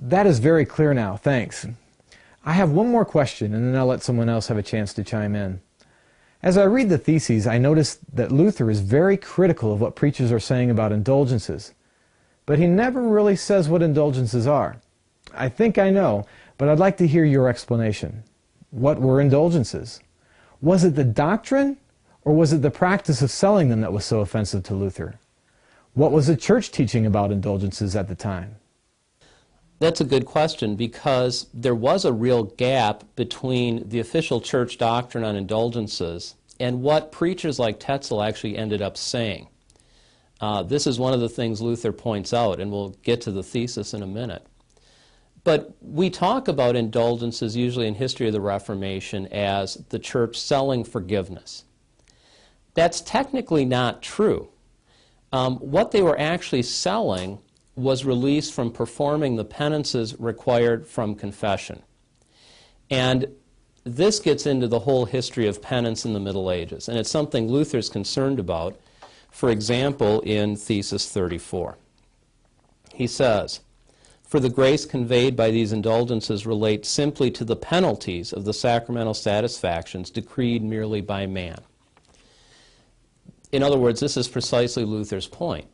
That is very clear now, thanks. I have one more question, and then I'll let someone else have a chance to chime in. As I read the theses, I notice that Luther is very critical of what preachers are saying about indulgences, but he never really says what indulgences are. I think I know, but I'd like to hear your explanation. What were indulgences? Was it the doctrine, or was it the practice of selling them that was so offensive to Luther? What was the church teaching about indulgences at the time? That's a good question, because there was a real gap between the official church doctrine on indulgences and what preachers like Tetzel actually ended up saying. This is one of the things Luther points out, and we'll get to the thesis in a minute. But we talk about indulgences usually in History of the Reformation as the church selling forgiveness. That's technically not true. What they were actually selling was released from performing the penances required from confession. And this gets into the whole history of penance in the Middle Ages, and it's something Luther's concerned about, for example, in Thesis 34. He says, "For the grace conveyed by these indulgences relates simply to the penalties of the sacramental satisfactions decreed merely by man." In other words, this is precisely Luther's point.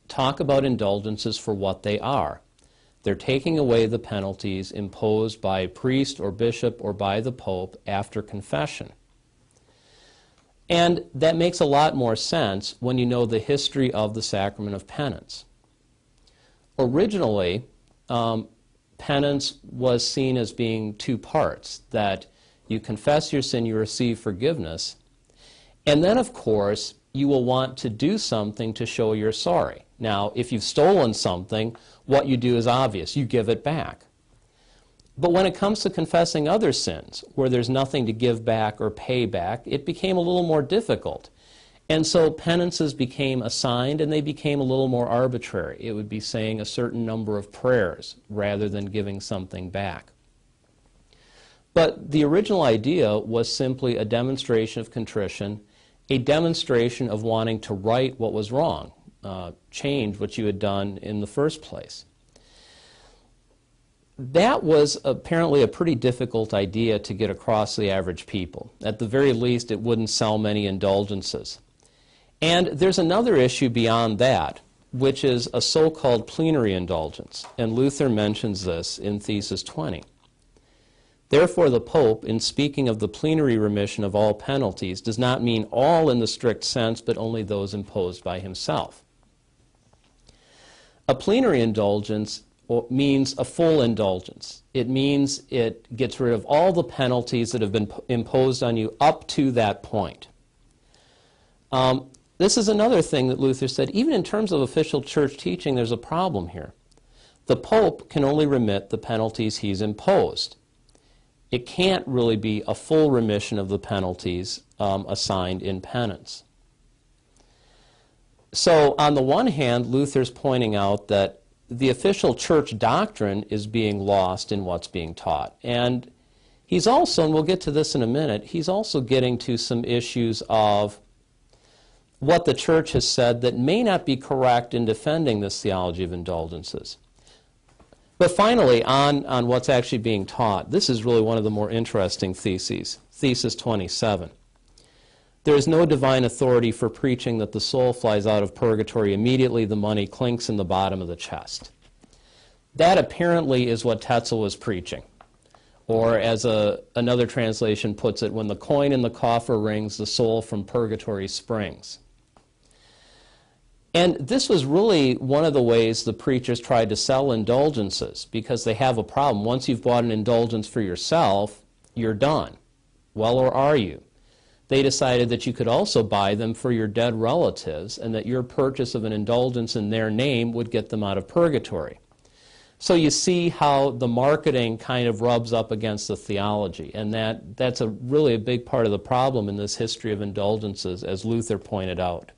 Talk about indulgences for what they are. They're taking away the penalties imposed by a priest or bishop or by the Pope after confession. And that makes a lot more sense when you know the history of the sacrament of penance. Originally, penance was seen as being two parts, that you confess your sin, you receive forgiveness, and then, of course, you will want to do something to show you're sorry. Now, if you've stolen something, what you do is obvious. You give it back. But when it comes to confessing other sins, where there's nothing to give back or pay back, it became a little more difficult. And so penances became assigned, and they became a little more arbitrary. It would be saying a certain number of prayers rather than giving something back. But the original idea was simply a demonstration of contrition, a demonstration of wanting to right what was wrong, change what you had done in the first place. That was apparently a pretty difficult idea to get across the average people. At the very least, it wouldn't sell many indulgences. And there's another issue beyond that, which is a so-called plenary indulgence, and Luther mentions this in Thesis 20. Therefore, the Pope, in speaking of the plenary remission of all penalties, does not mean all in the strict sense, but only those imposed by himself. A plenary indulgence means a full indulgence. It means it gets rid of all the penalties that have been imposed on you up to that point. This is another thing that Luther said. Even in terms of official church teaching, there's a problem here. The Pope can only remit the penalties he's imposed. It can't really be a full remission of the penalties assigned in penance. So on the one hand, Luther's pointing out that the official church doctrine is being lost in what's being taught. And he's also, and we'll get to this in a minute, he's also getting to some issues of what the church has said that may not be correct in defending this theology of indulgences. But finally, on what's actually being taught, this is really one of the more interesting theses, Thesis 27. There is no divine authority for preaching that the soul flies out of purgatory immediately the money clinks in the bottom of the chest. That apparently is what Tetzel was preaching. Or as another translation puts it, when the coin in the coffer rings, the soul from purgatory springs. And this was really one of the ways the preachers tried to sell indulgences, because they have a problem. Once you've bought an indulgence for yourself, you're done. Well, or are you? They decided that you could also buy them for your dead relatives, and that your purchase of an indulgence in their name would get them out of purgatory. So you see how the marketing kind of rubs up against the theology, and that's really a big part of the problem in this history of indulgences, as Luther pointed out.